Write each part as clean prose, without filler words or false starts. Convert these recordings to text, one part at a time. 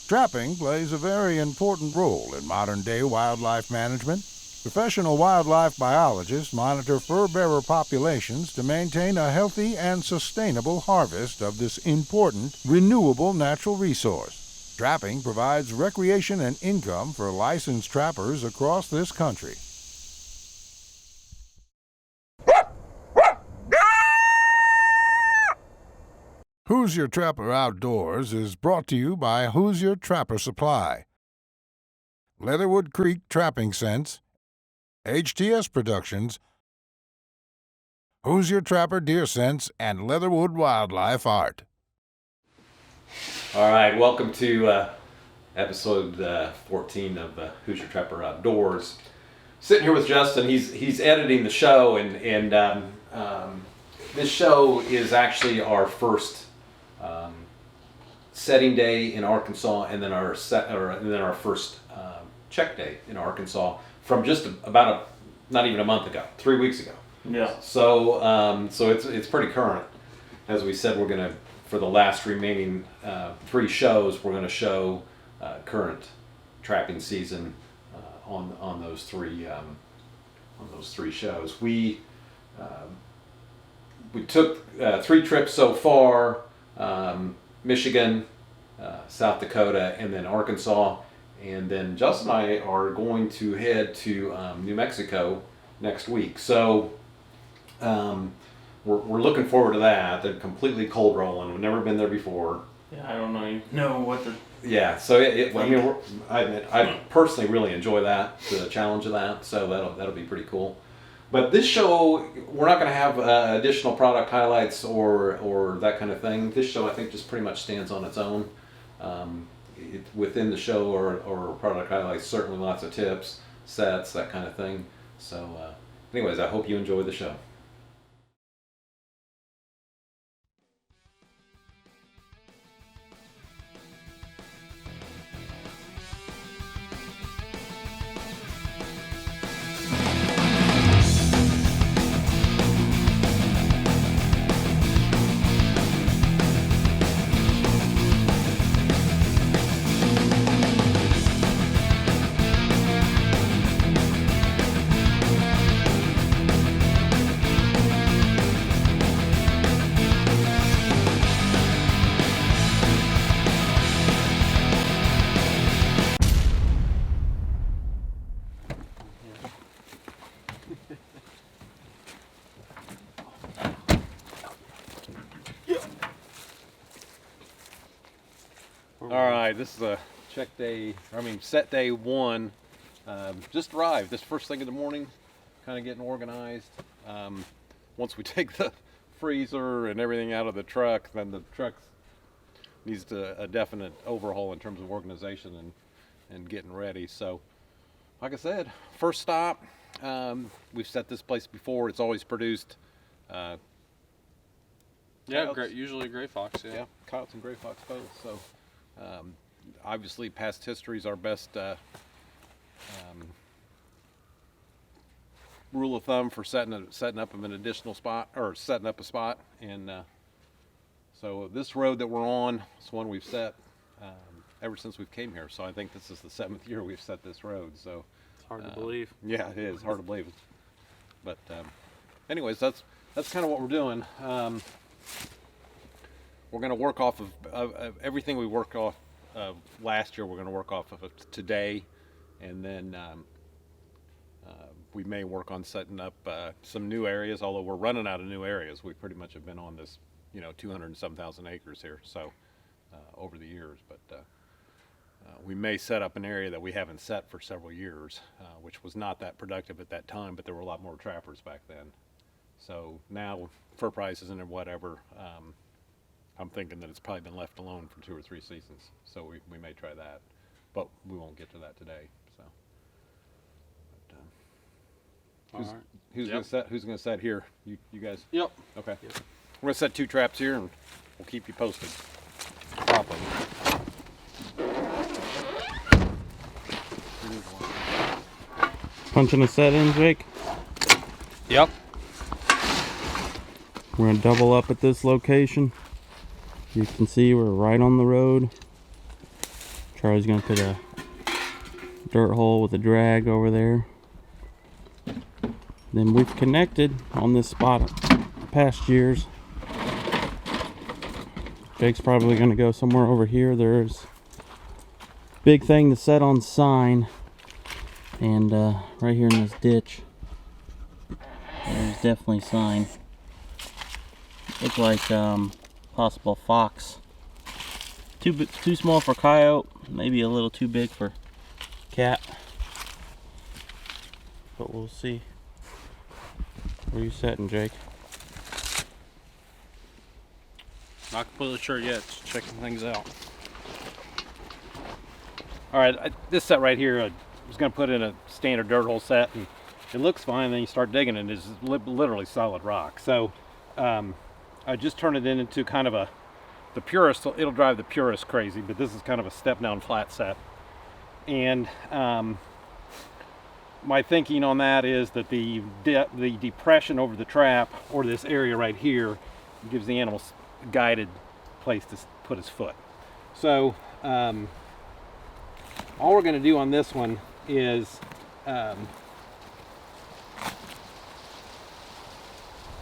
Trapping plays a very important role in modern-day wildlife management. Professional wildlife biologists monitor fur-bearer populations to maintain a healthy and sustainable harvest of this important, renewable natural resource. Trapping provides recreation and income for licensed trappers across this country. Hoosier Trapper Outdoors is brought to you by Hoosier Trapper Supply, Leatherwood Creek Trapping Scents, HTS Productions, Hoosier Trapper Deer Scents, and Leatherwood Wildlife Art. All right, welcome to episode 14 of Hoosier Trapper Outdoors. Sitting here with Justin. He's editing the show, and this show is actually our first setting day in Arkansas, and then our first check day in Arkansas from just about not even a month ago, 3 weeks ago. Yeah. So it's pretty current. As we said, we're gonna, for the last remaining 3 shows, we're gonna show current trapping season on those three shows. We took 3 trips so far: Michigan, South Dakota, and then Arkansas. And then Justin and I are going to head to New Mexico next week. So we're looking forward to that. They're completely cold rolling. We've never been there before. Yeah, I don't know what the. Yeah, so I personally really enjoy that, the challenge of that. So that'll be pretty cool. But this show, we're not going to have additional product highlights or that kind of thing. This show, I think, just pretty much stands on its own. Within the show or product highlights, certainly lots of tips, sets, that kind of thing. So anyways, I hope you enjoy the show. All right, this is a set day 1. Just arrived. This first thing in the morning, kind of getting organized. Once we take the freezer and everything out of the truck, then the truck needs a definite overhaul in terms of organization and getting ready. So, like I said, first stop. We've set this place before. It's always produced. Usually gray fox. Yeah, coyotes and gray fox both. So. Obviously, past history is our best rule of thumb for setting up an additional spot, or setting up a spot. And so this road that we're on is one we've set ever since we've came here. So I think this is the 7th year we've set this road. So It's hard to believe. Yeah, it is hard to believe. But anyways, that's kind of what we're doing. We're going to work off of everything we worked off of last year. We're going to work off of it today, and then we may work on setting up some new areas. Although we're running out of new areas, we pretty much have been on this, 200 and some thousand acres here. So over the years, but we may set up an area that we haven't set for several years, which was not that productive at that time. But there were a lot more trappers back then. So now fur prices and whatever. I'm thinking that it's probably been left alone for 2 or 3 seasons, so we may try that, but we won't get to that today. So, who's gonna set here? You guys? Yep. Okay. Yep. We're gonna set 2 traps here, and we'll keep you posted. Properly. Punching a set in, Jake? Yep. We're going to double up at this location. You can see we're right on the road. Charlie's gonna put a dirt hole with a drag over there. Then we've connected on this spot past years. Jake's probably gonna go somewhere over here. There's big thing to set on sign, and right here in this ditch there's definitely sign. Looks like possible fox. Too small for coyote, maybe a little too big for cat, but we'll see. Where you setting, Jake? Not completely sure yet. Just checking things out. All right, this set right here, I was going to put in a standard dirt hole set, and it looks fine. Then you start digging, and it's literally solid rock. So I just turned it into kind of the purist. It'll drive the purist crazy, but this is kind of a step down flat set. And my thinking on that is that the depression over the trap, or this area right here, gives the animal a guided place to put his foot. So all we're going to do on this one is I'm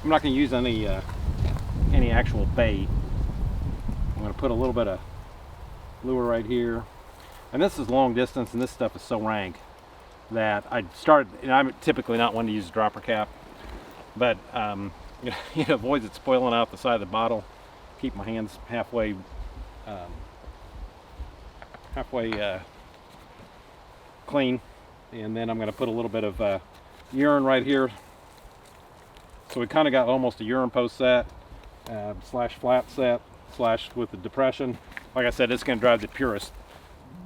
not going to use any actual bait. I'm going to put a little bit of lure right here, and this is long distance, and this stuff is so rank that I started, and I'm typically not one to use a dropper cap, but it avoids it spoiling out the side of the bottle. Keep my hands halfway clean, and then I'm going to put a little bit of urine right here. So we kind of got almost a urine post set slash flat set slash with the depression. Like I said, it's going to drive the purist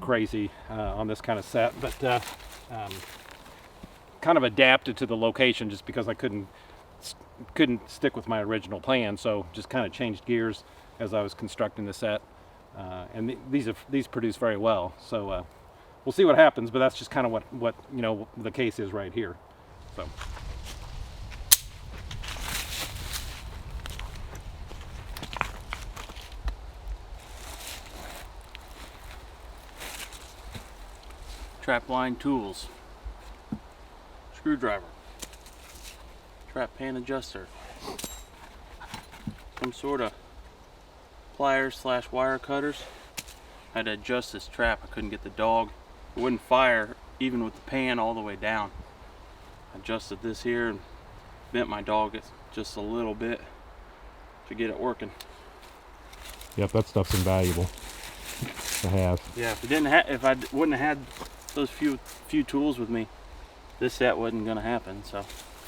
crazy on this kind of set, but kind of adapted to the location just because I couldn't stick with my original plan, so just kind of changed gears as I was constructing the set, and these produce very well. So we'll see what happens, but that's just kind of what you know the case is right here. So. Trap line tools, screwdriver, trap pan adjuster, some sort of pliers slash wire cutters. I had to adjust this trap. I couldn't get the dog. It wouldn't fire even with the pan all the way down. I adjusted this here and bent my dog just a little bit to get it working. Yep, that stuff's invaluable to have. Yeah, if I wouldn't have had those few tools with me, this set wasn't gonna happen. So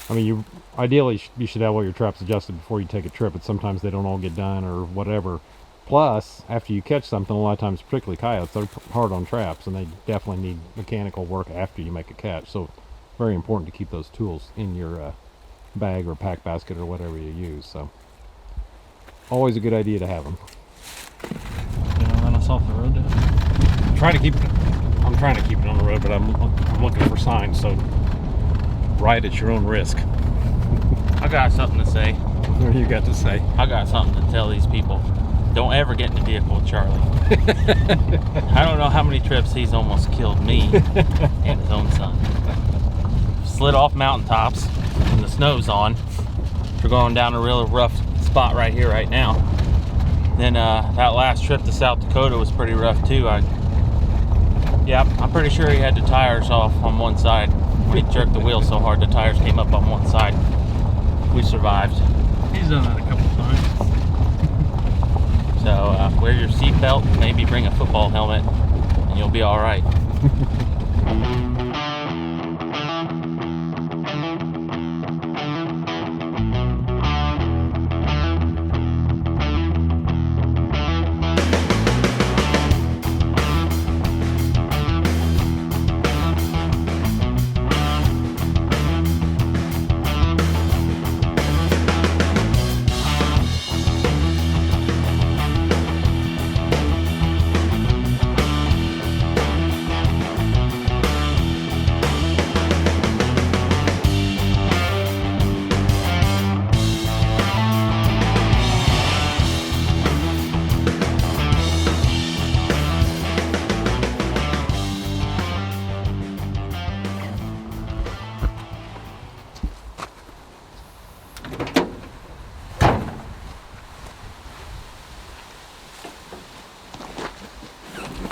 I mean, ideally you should have all your traps adjusted before you take a trip, but sometimes they don't all get done or whatever. Plus, after you catch something, a lot of times, particularly coyotes, they're hard on traps, and they definitely need mechanical work after you make a catch. So very important to keep those tools in your bag or pack basket or whatever you use. So always a good idea to have them. You know, run us off the road. I'm trying to keep it on the road, but I'm looking for signs. So ride at your own risk. I got something to say. What do you got to say? I got something to tell these people. Don't ever get in the vehicle with Charlie. I don't know how many trips he's almost killed me and his own son. Slid off mountaintops when the snow's on. We're going down a real rough spot right here right now. Then that last trip to South Dakota was pretty rough too. I'm pretty sure he had the tires off on one side. When he jerked the wheel so hard, the tires came up on one side. We survived. He's done that a couple times. So wear your seatbelt, maybe bring a football helmet, and you'll be all right.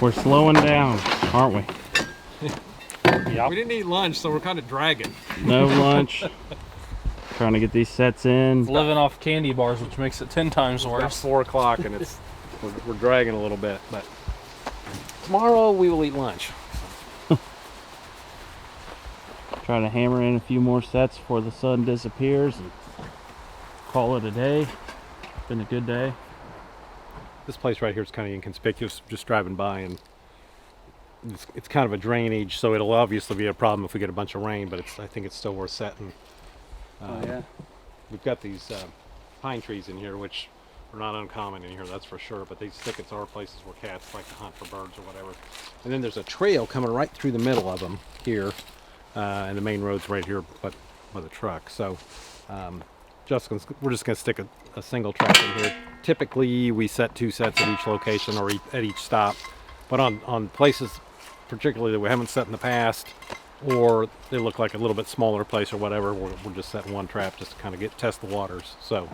We're slowing down, aren't we? We didn't eat lunch, so we're kind of dragging. No lunch. Trying to get these sets in. Living off candy bars, which makes it 10 times It's about worse. 4 o'clock, and we're dragging a little bit. But tomorrow we will eat lunch. Try to hammer in a few more sets before the sun disappears and call it a day. Been a good day. This place right here is kind of inconspicuous, just driving by, and it's kind of a drainage, so it'll obviously be a problem if we get a bunch of rain, but I think it's still worth setting. Yeah. We've got these pine trees in here, which are not uncommon in here, that's for sure, but these thickets are places where cats like to hunt for birds or whatever. And then there's a trail coming right through the middle of them here, and the main road's right here but with a truck. So we're just going to stick a single trap in here. Typically we set 2 sets at each location or at each stop, but on places particularly that we haven't set in the past, or they look like a little bit smaller place or whatever, we're just setting 1 trap just to kind of test the waters. So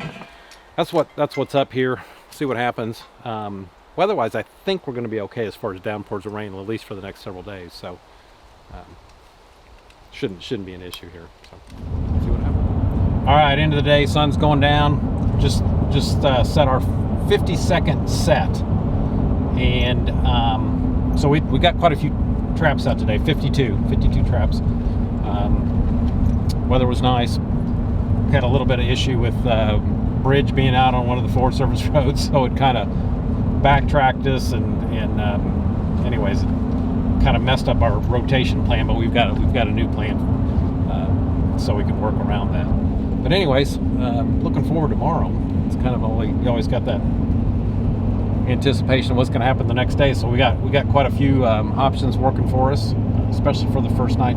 that's what's up here. See what happens. Weather-wise, I think we're going to be okay as far as downpours of rain, at least for the next several days. So shouldn't be an issue here. So see what happens. All right, end of the day, sun's going down. Just set our 50-second set, and so we got quite a few traps out today. 52 traps. Weather was nice. Had a little bit of issue with bridge being out on one of the Forest Service roads, so it kind of backtracked us, and anyways, it kind of messed up our rotation plan. But we've got a new plan, so we can work around that. But anyways, looking forward to tomorrow. It's kind of you always got that anticipation of what's going to happen the next day. So we got quite a few options working for us, especially for the first night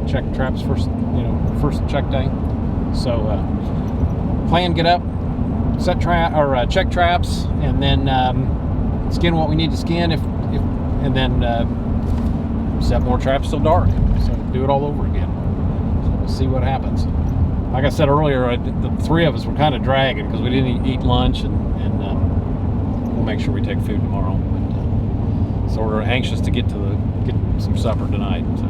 check traps, first check day. So plan, get up, set check traps, and then skin what we need to skin, and then set more traps till dark. So do it all over again. So we'll see what happens. Like I said earlier, the 3 of us were kind of dragging because we didn't eat lunch, and we'll make sure we take food tomorrow. But, so we're anxious to get some supper tonight. So,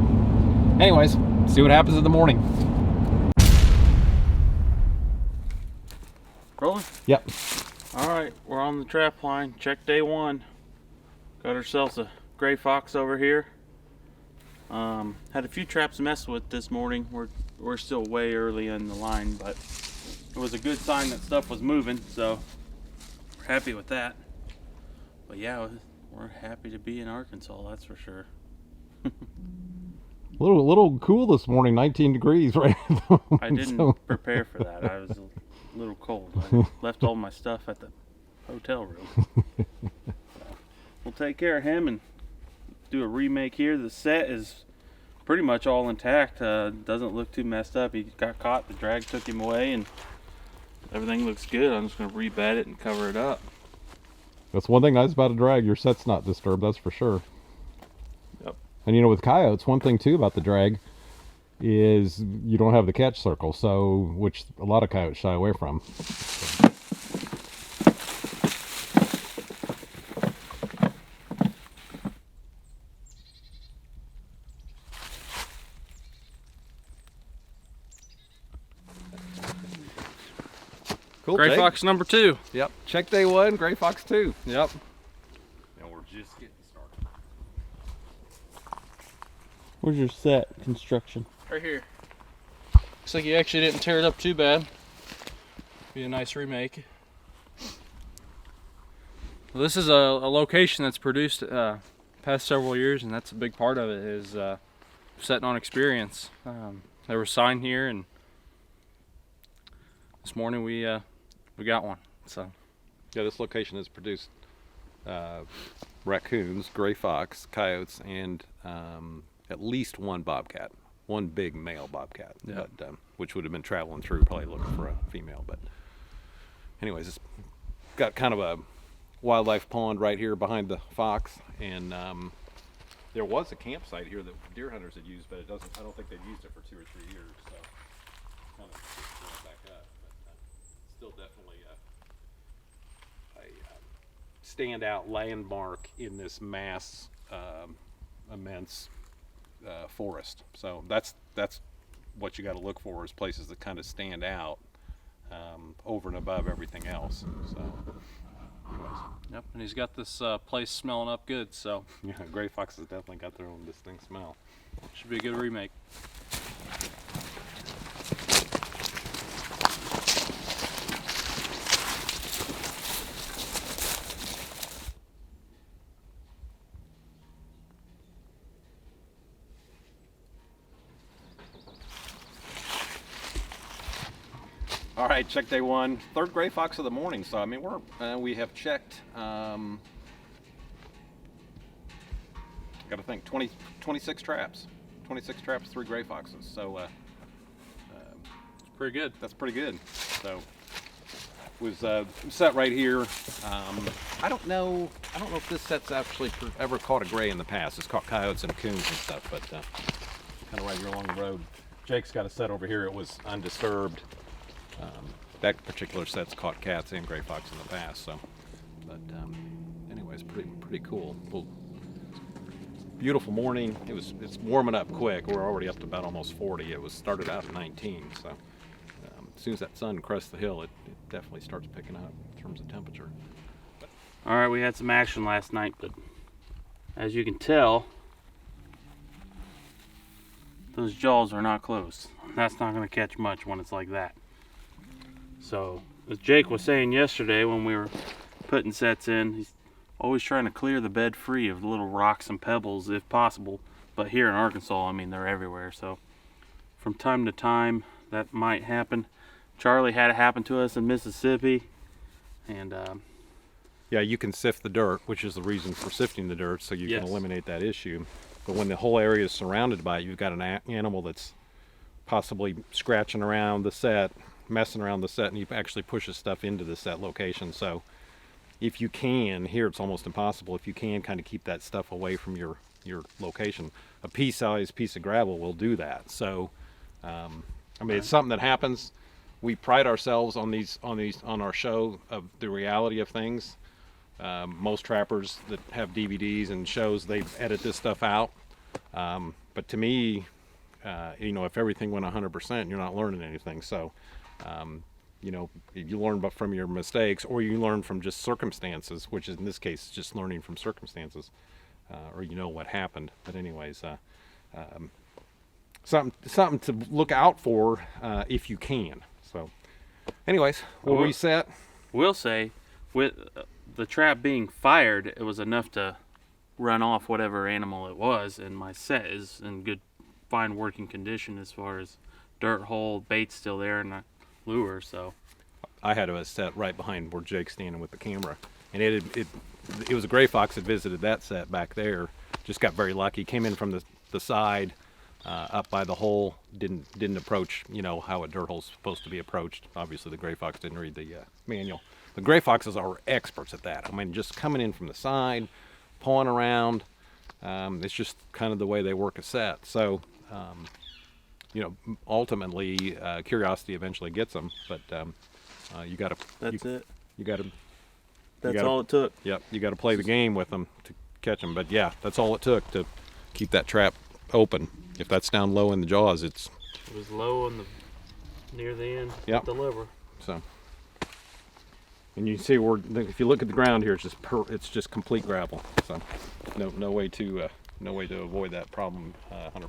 anyways, see what happens in the morning. Rolling? Yep. All right, we're on the trap line. Check day 1. Got ourselves a gray fox over here. Had a few traps messed with this morning. We're still way early in the line, but it was a good sign that stuff was moving, so we're happy with that. But yeah, we're happy to be in Arkansas, that's for sure. Little cool this morning, 19 degrees right at the moment, I didn't prepare for that. I was a little cold. I left all my stuff at the hotel room. So, we'll take care of him and do a remake here. The set is pretty much all intact. Doesn't look too messed up. He got caught, the drag took him away, and everything looks good. I'm just going to rebed it and cover it up. That's one thing nice about a drag. Your set's not disturbed, that's for sure. Yep. And with coyotes, one thing too about the drag is you don't have the catch circle, so which a lot of coyotes shy away from. Cool, Gray Jake. fox number 2. Yep. Check day 1, gray fox 2. Yep. And we're just getting started. Where's your set construction? Right here. Looks like you actually didn't tear it up too bad. Be a nice remake. Well, this is a location that's produced past several years, and that's a big part of it, is setting on experience. There was sign here, and this morning we got one. So Yeah, this location has produced raccoons, gray fox, coyotes, and at least 1 bobcat, 1 big male bobcat, Yeah. but, which would have been traveling through probably looking for a female. But anyways, it's got kind of a wildlife pond right here behind the fox, and there was a campsite here that deer hunters had used, but I don't think they've used it for 2 or 3 years, so kind of just going back up, but still definitely a standout landmark in this immense forest. So that's what you got to look for, is places that kind of stand out over and above everything else. So, anyways. Yep, and he's got this place smelling up good, so Yeah, gray foxes definitely got their own distinct smell. should be a good remake. All right, check day one, third gray fox of the morning. So I mean, we have checked. Got to think, 26 traps, 3 gray foxes. So It's pretty good. that's pretty good. So was set right here. I don't know if this set's actually ever caught a gray in the past. It's caught coyotes and coons and stuff, but kind of right here along the road. Jake's got a set over here. It was undisturbed. That particular set's caught cats and gray fox in the past. So, but anyways, pretty cool. Well, beautiful morning. It's warming up quick. We're already up to about almost 40. It was started out at 19. So as soon as that sun crests the hill, it definitely starts picking up in terms of temperature. All right, we had some action last night, but as you can tell, those jaws are not closed. That's not going to catch much when it's like that. So, as Jake was saying yesterday when we were putting sets in, he's always trying to clear the bed free of the little rocks and pebbles if possible. But here in Arkansas, I mean, they're everywhere. So, from time to time, that might happen. Charlie had it happen to us in Mississippi, and Yeah, you can sift the dirt, which is the reason for sifting the dirt, so you Yes. can eliminate that issue. But when the whole area is surrounded by it, you've got an animal that's possibly scratching around the set, messing around the set, and he actually pushes stuff into the set location. So if you can, here it's almost impossible, if you can kind of keep that stuff away from your location, a pea-sized piece of gravel will do that. So I mean, it's something that happens. We pride ourselves on our show of the reality of things. Most trappers that have DVDs and shows, they edit this stuff out. But to me, if everything went 100%, you're not learning anything. So, you learn from your mistakes, or you learn from just circumstances, which is in this case just learning from circumstances, or what happened. But anyways, something to look out for if you can. So, anyways, we'll reset. we'll say, with the trap being fired, it was enough to run off whatever animal it was, and my set is in good, fine working condition as far as dirt hole, bait's still there, and a lure. So I had a set right behind where Jake's standing with the camera, and it was a gray fox that visited that set back there. Just got very lucky. Came in from the side, up by the hole. Didn't approach how a dirt hole's supposed to be approached. Obviously, the gray fox didn't read the manual. The gray foxes are experts at that. I mean, just coming in from the side, pawing around. It's just kind of the way they work a set. So, ultimately, curiosity eventually gets them. But you got to. that's it. You got to. That's all it took. Yep, you got to play the game with them to catch them. But yeah, that's all it took to keep that trap open. If that's down low in the jaws, It was low on near the end. Yep. The lever. so. And you see if you look at the ground here, it's just complete gravel. So no way to avoid that problem 100%.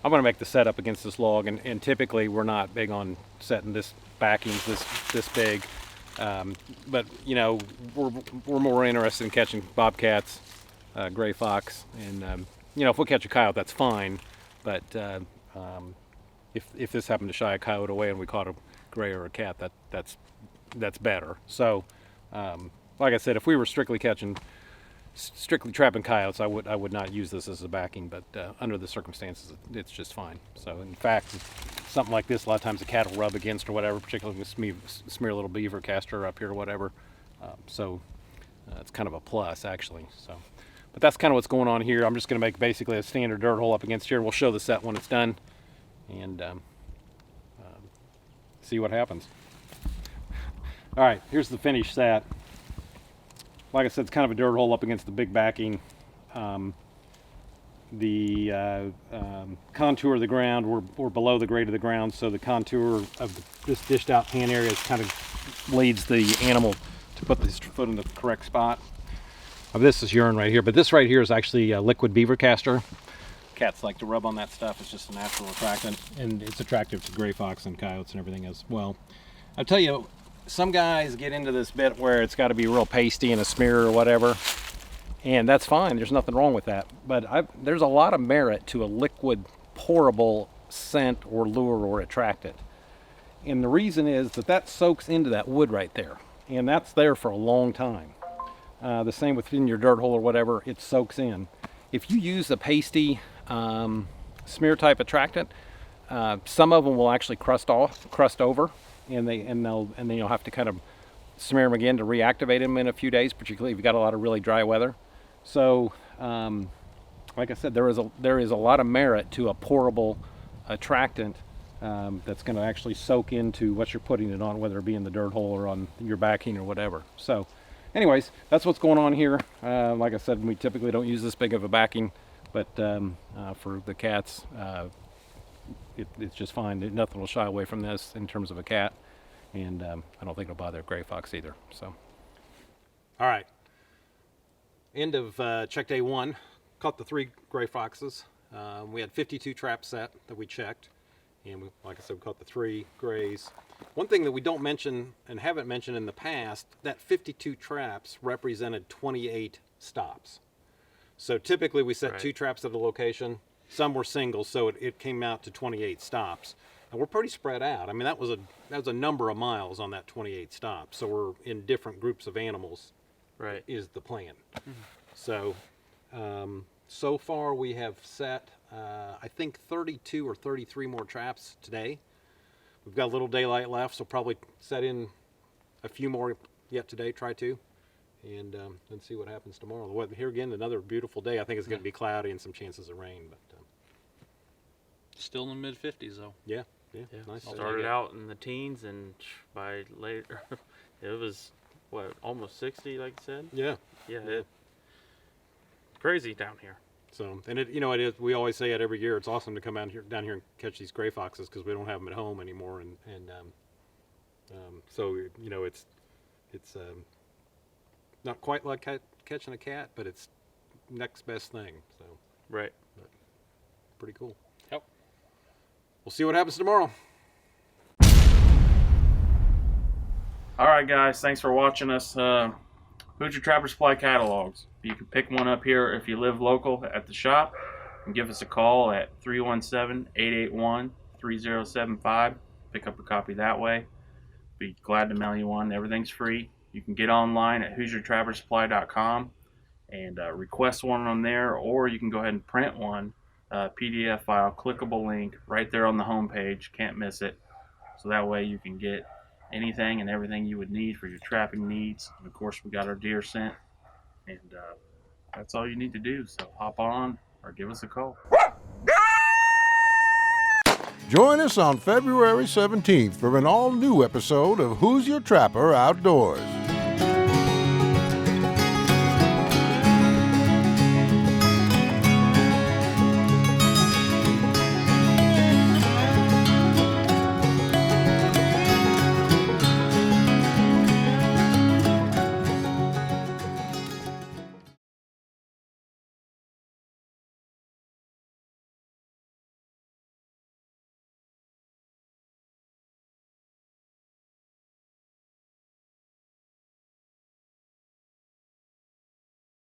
I'm going to make the setup against this log, and typically we're not big on setting this backings this big. But we're more interested in catching bobcats, gray fox, and if we catch a coyote, that's fine. But if this happened to shy a coyote away and we caught a gray or a cat, that's better. So, like I said, if we were strictly trapping coyotes, I would not use this as a backing. But under the circumstances, it's just fine. So, in fact, something like this, a lot of times the cat will rub against or whatever, particularly if you smear a little beaver castor up here or whatever. So it's kind of a plus, actually. So, but that's kind of what's going on here. I'm just going to make basically a standard dirt hole up against here. We'll show the set when it's done, and see what happens. All right, here's the finished set. like I said, it's kind of a dirt hole up against the big backing. The contour of the ground, we're below the grade of the ground, so the contour of this dished out pan area kind of leads the animal to put this foot in the correct spot. This is urine right here, but this right here is actually a liquid beaver castor. Cats like to rub on that stuff. It's just a natural attractant, and it's attractive to gray fox and coyotes and everything as well. I'll tell you, some guys get into this bit where it's got to be real pasty and a smear or whatever, and that's fine. There's nothing wrong with that. But there's a lot of merit to a liquid, pourable scent or lure or attractant. And the reason is that soaks into that wood right there, and that's there for a long time. The same within your dirt hole or whatever, it soaks in. If you use a pasty smear type attractant, some of them will actually crust over, and then you'll have to kind of smear them again to reactivate them in a few days, particularly if you've got a lot of really dry weather. So, like I said, there is a lot of merit to a pourable attractant that's going to actually soak into what you're putting it on, whether it be in the dirt hole or on your backing or whatever. So, anyways, that's what's going on here. Like I said, we typically don't use this big of a backing, but for the cats, it's just fine. Nothing will shy away from this in terms of a cat, and I don't think it'll bother a gray fox either. So, all right. End of check day 1. Caught the 3 gray foxes. We had 52 traps set that we checked, and like I said, we caught the 3 grays. One thing that we don't mention and haven't mentioned in the past, that 52 traps represented 28 stops. So typically we set 2 traps at a location. Some were singles, so it came out to 28 stops. And we're pretty spread out. I mean, that was a number of miles on that 28 stops. So we're in different groups of animals. Right, is the plan. So, so far we have set, I think 32 or 33 more traps today. We've got a little daylight left, so probably set in a few more yet today, try to, and see what happens tomorrow. The weather here again, another beautiful day. I think it's going to be cloudy and some chances of rain, but Still in the mid 50s though. yeah, nice. Started out in the teens, and by later, it was almost 60, like you said. Yeah. It's crazy down here. So, and it is. We always say it every year. It's awesome to come down here and catch these gray foxes because we don't have them at home anymore, and so it's not quite like catching a cat, but it's next best thing. So, Right. but pretty cool. Yep. We'll see what happens tomorrow. All right, guys. Thanks for watching us. Hoosier Trapper Supply catalogs. You can pick one up here if you live local at the shop, and give us a call at 317-881-3075. Pick up a copy that way. Be glad to mail you one. Everything's free. You can get online at HoosierTrapperSupply.com and request one on there, or you can go ahead and print one, PDF file, clickable link right there on the home page. Can't miss it. So that way you can get anything and everything you would need for your trapping needs. And of course, we got our deer scent, and that's all you need to do. So hop on or give us a call. Join us on February 17th for an all-new episode of Who's Your Trapper Outdoors.